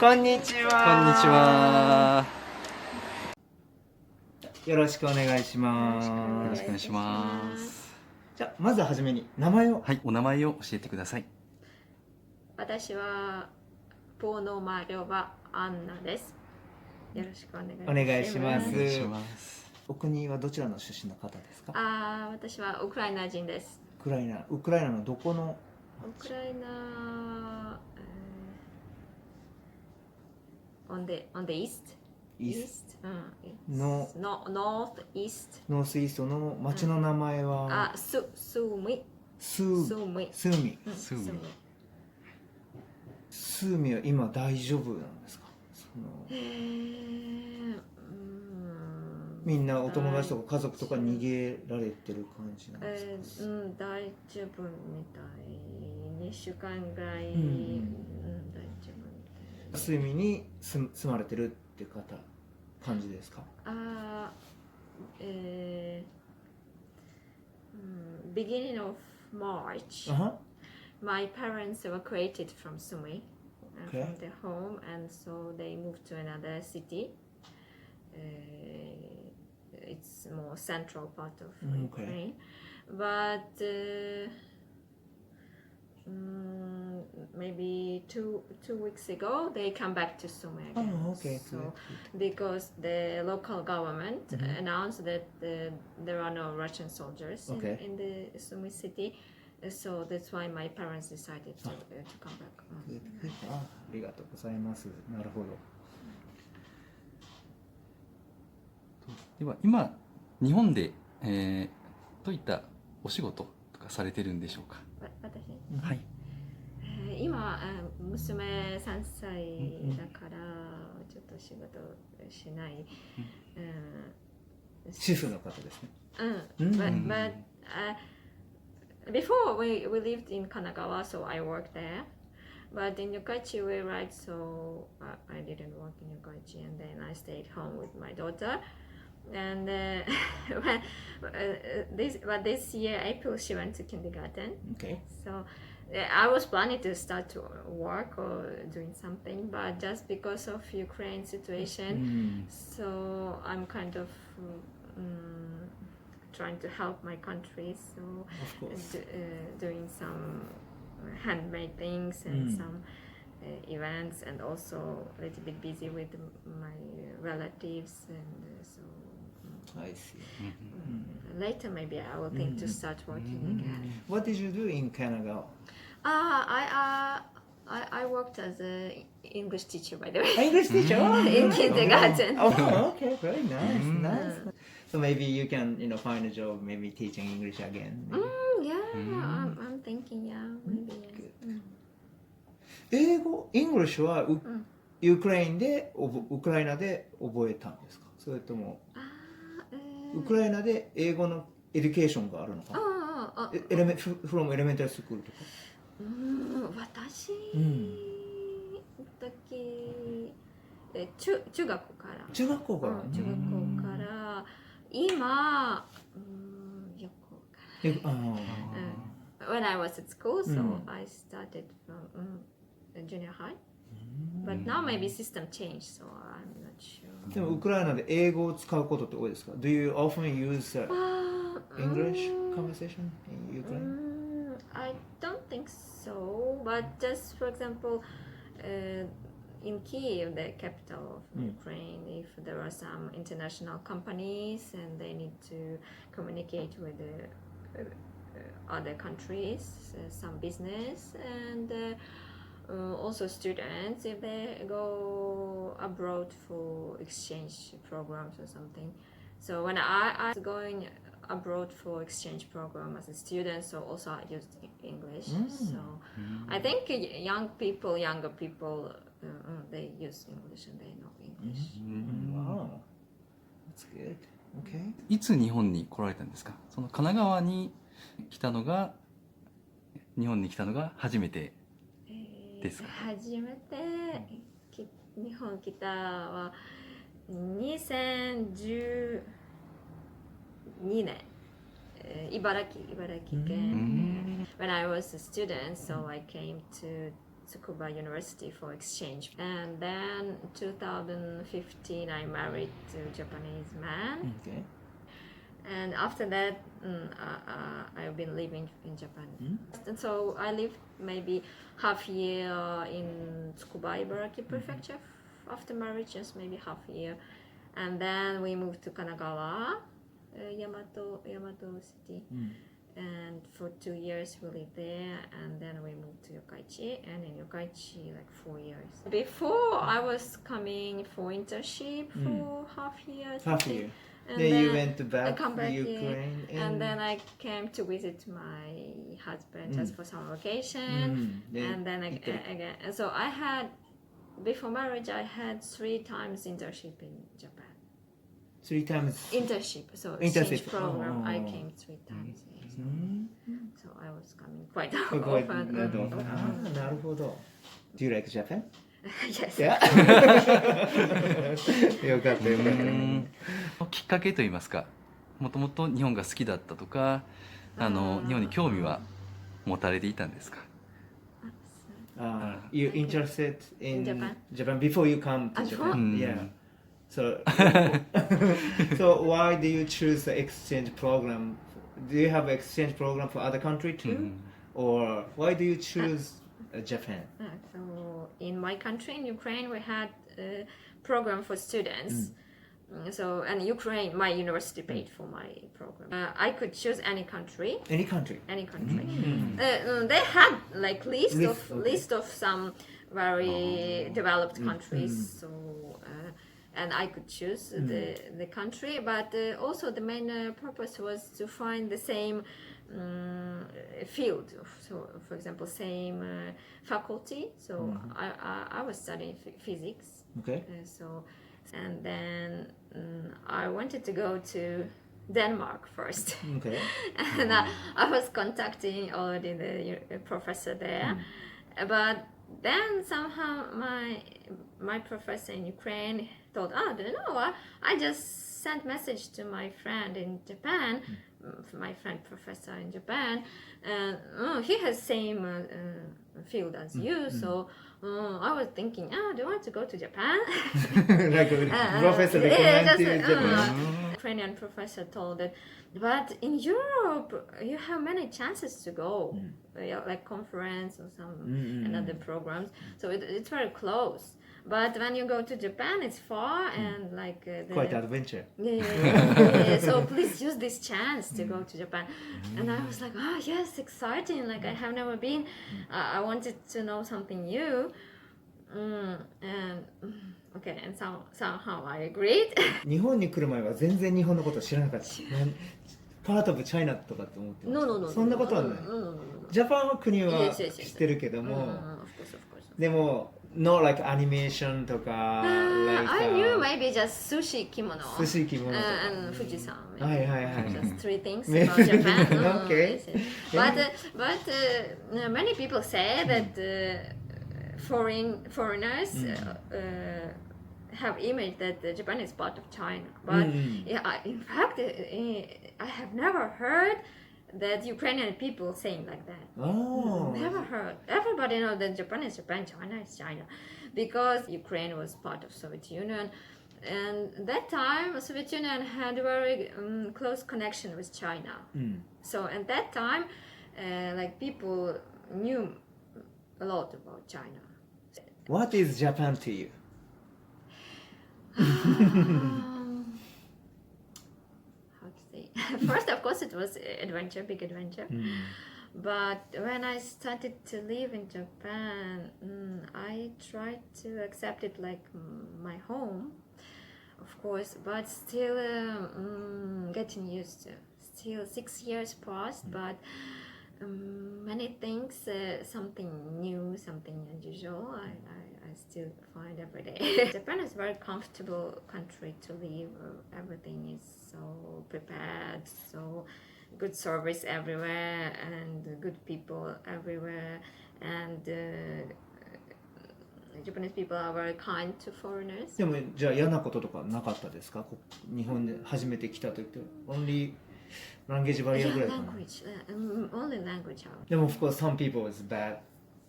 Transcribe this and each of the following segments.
こんにちは。こんにちは。よろしくお願いします。よろしくお願いします。じゃあまずはじめに名前を。はい、お名前を教えてください。私はポーノマリョバアンナです。よろしくお願いします。お願いします。お願いします。お国はどちらの出身の方ですか？私はウクライナ人です。ウクライナのどこの？ウクライナ、on the east。のnorth east。ノースイーストの町の名前は？Sumy。スーミは今大丈夫なんですか？みんなお友達とか家族とか逃げられてる感じなんですか？大丈夫みたい。2週間ぐらい、大丈夫みたい。スーミに住まれてるって感じですか？Beginning of March, my parents evacuated from Sumy, from their home, and so they moved to another city. It's more central part of Ukraine, but maybe two weeks ago they come back to Sumy again. So because the local government announced that there are no Russian soldiers in the Sumy city, so that's why my parents decided to come back. ありがとうございます。なるほど。では今日本で、どういったお仕事とかされてるんでしょうか？私、はい。今娘3歳だからちょっと仕事しない。主婦の方ですね。But before we lived in Kanagawa, so I worked there. But in Yokkaichi we arrived, so I didn't work in Yokkaichi, and then I stayed home with my daughter. And this year April she went to kindergarten. So I was planning to start to work or doing something, but just because of Ukraine situation, so I'm kind of trying to help my country. So doing some handmade things and some events, and also a little bit busy with my relatives, and so I see. Later maybe I will think to start working again. What did you do in Canada? I worked as an English teacher, by the way. English teacher? In kindergarten. Okay, very nice. So maybe you can, find a job, maybe teaching English again. I'm thinking, maybe. 英語、English はウクライナで覚えたんですか？それともウクライナで英語のエデュケーションがあるのかな？from elementary school とか。私時中学校から。中学校から。今よくから。When I was at school, so I started from junior high. But now maybe system changed, so I'm not sure. でもウクライナで英語を使うことって多いですか？ Do you often use English conversation in Ukraine? I don't think so, but just for example, in Kiev, the capital of Ukraine, if there are some international companies and they need to communicate with other countries, some business, and also students, if they go abroad for exchange programs or something. So when I was going abroad for exchange program as a student, so also I used English. So I think younger people, they use English and they know English. Wow, that's good. Okay. いつ日本に来られたんですか？その神奈川に来たのが、日本に来たのが初めてですか？初めて日本来たは2012年。茨城県。When I was a student, so I came to Tsukuba University for exchange. And then 2015 I married to a Japanese man. Okay. And after that I've been living in Japan. And so I lived maybe half year in Tsukuba, Ibaraki Prefecture after marriage, just maybe half year. And then we moved to Kanagawa, Yamato City. And for 2 years we lived there, and then we moved to Yokkaichi, and in Yokkaichi like 4 years. Before I was coming for internship for half year. Half year. And Then you went back come to back Ukraine. and then I came to visit my husband just for summer vacation. And then again. So I had, before marriage, I had 3 times internship in Japan. 3 times. Internship, so Internship. exchange program. I came 3 times. So I was coming quite often.なるほど。Do you like Japan? Yes. Yeah. よかったよかった。きっかけといいますか、もともと日本が好きだったとか、日本に興味は持たれていたんですか？ You interested in Japan before you come to Japan? Yeah. So why do you choose the exchange program? Do you have an exchange program for other country too? Or why do you choose Japan? So in my country, in Ukraine, we had a program for students. So, and Ukraine, my university paid for my program. I could choose any country. Any country? Any country. They had like list of some very developed countries. So, and I could choose the country, but also the main purpose was to find the same field. So, for example, same faculty. So I was studying physics. Okay. And then I wanted to go to Denmark first. Okay. And I was contacting already the professor there, but then somehow my professor in Ukraine thought, I don't know, I just sent message to my friend in Japan, my friend professor in Japan, and he has same field as you, so I was thinking, do you want to go to Japan? Like a professor recommended Japan. Ukrainian professor told that, but in Europe you have many chances to go, like conference or some another programs. So it's very close. But when you go to Japan, it's far and like quite adventure. Yeah. So please use this chance to go to Japan. And I was like, oh yes, exciting! Like I have never been. I wanted to know something new. And okay, and somehow I agreed. 日本に来る前は全然日本のこと知らなかった。パートオブチャイナとかって思ってました。そんなことはない。ジャパンは国は知ってるけども、でもno like animation とか like I knew maybe just sushi kimono 寿司着物とか and Fujisan. はいはいはい Just 3 things about Japan. Okay. But many people say that foreigners have image that Japan is part of China. But in fact, I have never heard that Ukrainian people saying like that. Oh. Never heard. Everybody knows that Japan is Japan, China is China, because Ukraine was part of Soviet Union, and that time Soviet Union had a very close connection with China. So at that time, like people knew a lot about China. What is Japan to you? First, of course, it was adventure, big adventure. But when I started to live in Japan, I tried to accept it like my home, of course, but still getting used to. Still 6 years passed, but many things, something new, something unusual, I still find every day. Japan is a very comfortable country to live. Everything is so prepared, so good service everywhere, and good people everywhere, and Japanese people are very kind to foreigners. でもじゃあ嫌なこととかなかったですか？日本で初めて来た時って only language barrier ぐらいかな。Language, only language. でもof course some people is bad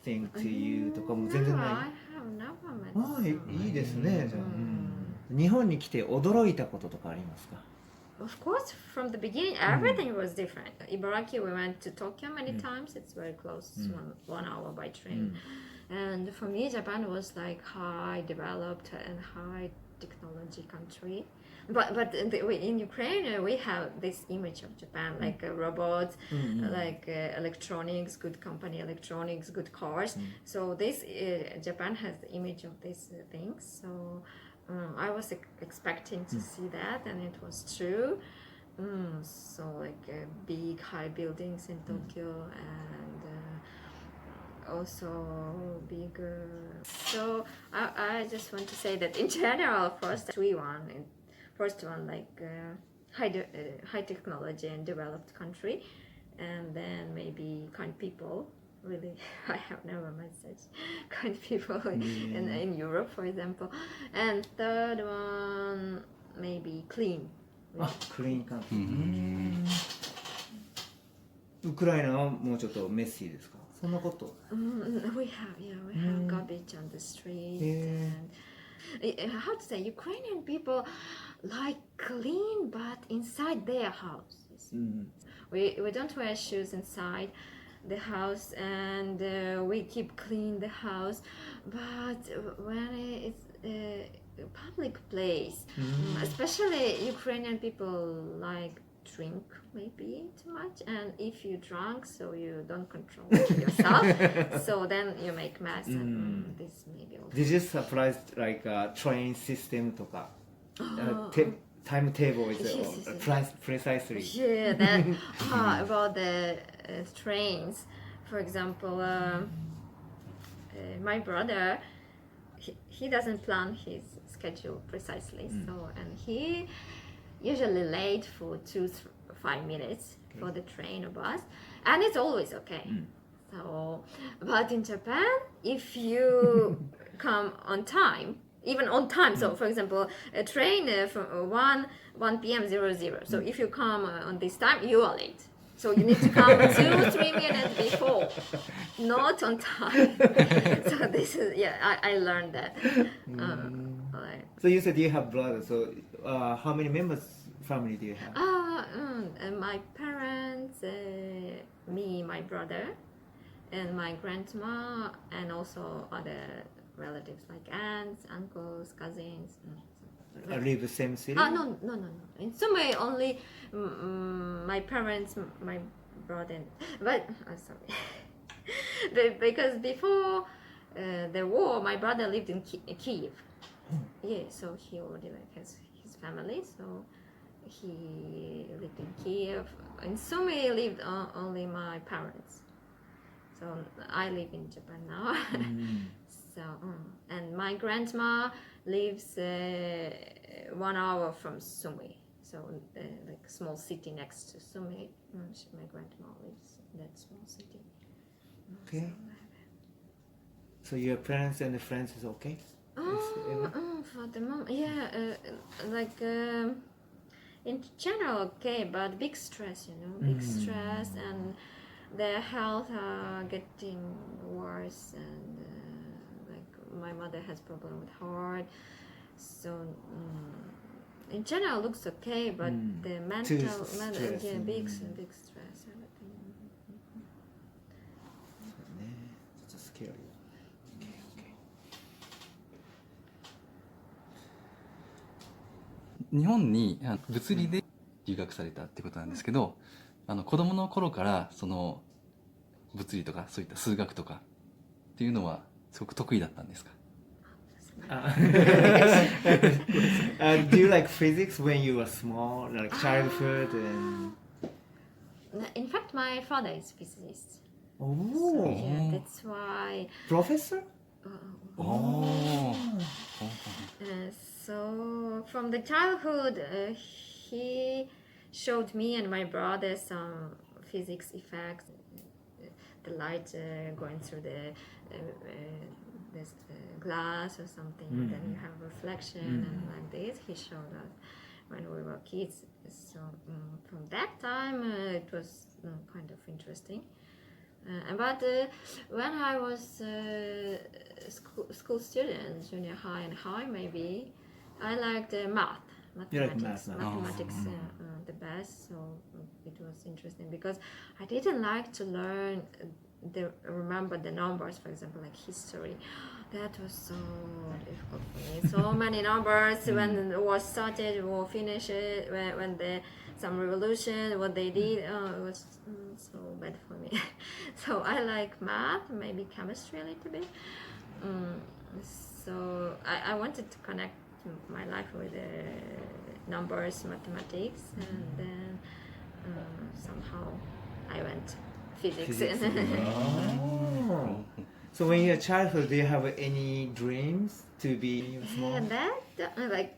thing to you とかも全然 No, ない I have never met ああ、い someone. いですね、じゃあ、うん日本に来て驚いたこととかありますか？ Of course, from the beginning, everything was different. Ibaraki, we went to Tokyo many times. It's very close, one hour by train. And for me, Japan was like high developed and high technology country. But in Ukraine, we have this image of Japan, like robots, like electronics, good company electronics, good cars. So this Japan has the image of these things. So I was expecting to see that, and it was true. So like big high buildings in Tokyo and also big. So I just want to say that in general, first one like high technology and developed country, and then maybe kind people. Really, I have never met such kind people in Europe, for example. And third one, maybe clean. あ、クリーンカントリー。ウクライナはもうちょっとメッシーですか？そんなこと。We have garbage on the street. And how to say, Ukrainian people like clean, but inside their houses. We don't wear shoes inside the house, and we keep clean the house. But when it's a public place, especially Ukrainian people like drink maybe too much, and if you drunk, so you don't control yourself, so then you make mess, and this maybe also. Did you surprise like a train system とか、timetable is precisely. Yeah, that about the trains. For example, my brother, he doesn't plan his schedule precisely, so and he usually late for 5 minutes for the train or bus, and it's always okay. So, but in Japan, if you come on time, even on time, so for example, a train from 1 p.m. 00. So if you come on this time, you are late. So you need to come 2-3 minutes before, not on time. So this is I learned that. So you said you have brothers. So how many members family do you have? My parents, me, my brother, and my grandma, and also other relatives like aunts, uncles, cousins. Live the same city? No. In Sumy, only my parents, my brother, but sorry, because before the war, my brother lived in Kiev. Yeah, so he already has his family, so he lived in Kiev. In Sumy, lived only my parents. So I live in Japan now. So, and my grandma lives 1 hour from Sumy, so like a small city next to Sumy. My grandma lives in that small city. Okay. So your parents and the friends is okay? For the moment, like in general okay, but big stress, big stress, and their health are getting worse, and my mother has problem with heart, so in general looks okay, but the mental big stress, everything. ちょっとスケール。日本に物理で留学されたってことなんですけど、子供の頃からその物理とかそういった数学とかっていうのはすごく得意だったんですか？ Do you like physics when you were small, like childhood? In fact, my father is a physicist. Oh, so, yeah, that's why. Professor? So from the childhood, he showed me and my brother some physics effects, the light going through this glass or something, then you have reflection and like this. He showed us when we were kids. So from that time, it was kind of interesting. But when I was school student, junior high and high maybe, I liked You like mathematics the best. So it was interesting because I didn't like to learn remember the numbers, for example, like history. That was so difficult for me. So many numbers when the war started, war finished, when some revolution, what they did, it was so bad for me. So I like math, maybe chemistry a little bit. So I wanted to connect my life with numbers, mathematics, and then somehow I went physics. Oh. So when you're a childhood, do you have any dreams to be small? That like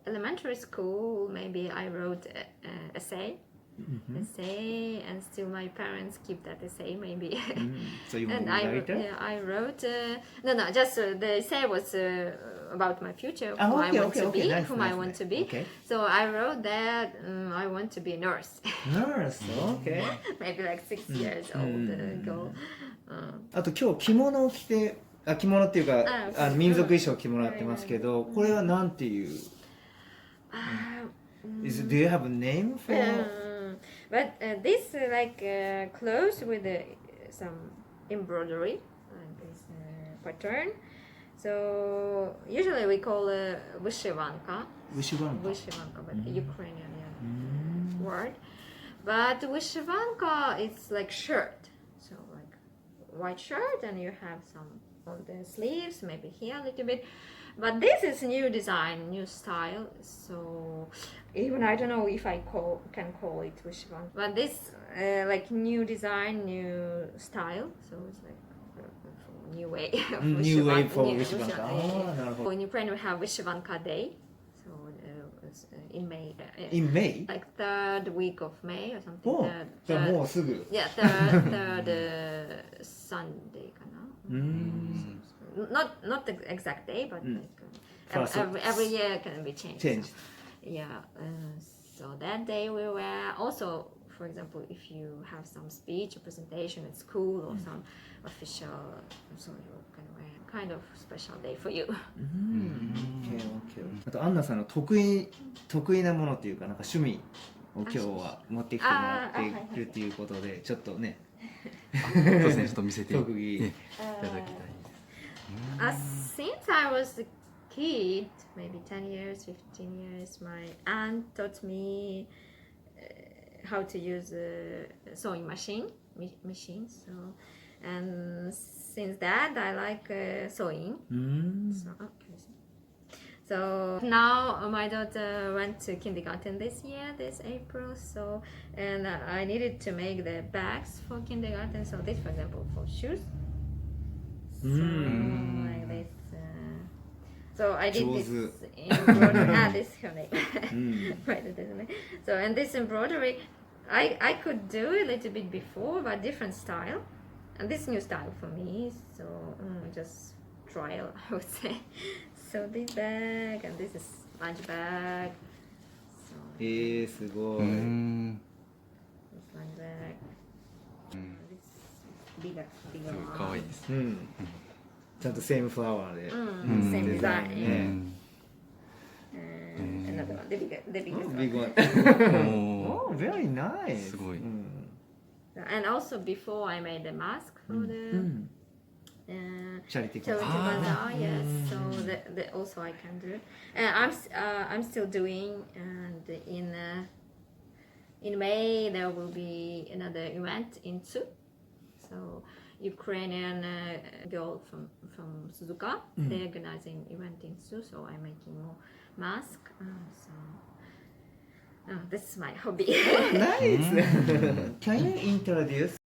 elementary school, maybe I wrote an essay, and still my parents keep that essay maybe. So you and I wrote no, just the essay was about my future, who I want to be, whom I want to be. Okay. So I wrote that I want to be a nurse. Nurse, okay. Maybe like 6 years old ago. あと今日着物を着て、着物っていうか民族衣装を着てもらってますけど、これはなんていう？ Do you have a name for? But this like clothes with some embroidery, like this pattern. So usually we call Vyshyvanka. Vyshyvanka, but Ukrainian word. But Vyshyvanka is like shirt, so like white shirt, and you have some on the sleeves, maybe here a little bit. But this is new design, new style. So even I don't know if I can call it Vyshyvanka. But this like new design, new style. So it's like new way of New way for Vyshyvanka. So in Ukraine we have Vyshyvanka Day. So in May. In May? Like third week of May or something. Oh, じゃあもうすぐ。 Yeah, third Sunday かな。Not the exact day, but like, every year can be changed. Yeah. So that day we wear also, for example, if you have some speech or presentation at school or some official, so you can wear kind of special day for you. Okay. あとアンナさんの得意なものっていうかなんか趣味を今日は持ってきてもらっているっていうことでちょっとね。そうですね、ちょっと見せていただきたい。 Since I was a kid, maybe 10 years, 15 years, my aunt taught me how to use a sewing machine. So, and since that, I like sewing. So now my daughter went to kindergarten this April. So, and I needed to make the bags for kindergarten. So this, for example, for shoes. So like this. So I did this embroidery. This is her name. Right, isn't it? So and this embroidery, I could do a little bit before, but different style, and this new style for me. So just trial, I would say. So this bag and this is lunch bag. So, すごい。 this lunch bag. This bigger 可愛いです。ちゃんとセームフラワーで。 same design. ね。 Another one, the biggest Big one. one. Oh, very nice. すごい。 And also before I made the mask for the Charity charity bazaar, yes. So that also I can do. And I'm still doing. And in May there will be another event in Tsu. So Ukrainian girl from Suzuka, they're organizing event in Tsu. So I'm making more mask. So this is my hobby. Nice. Can you introduce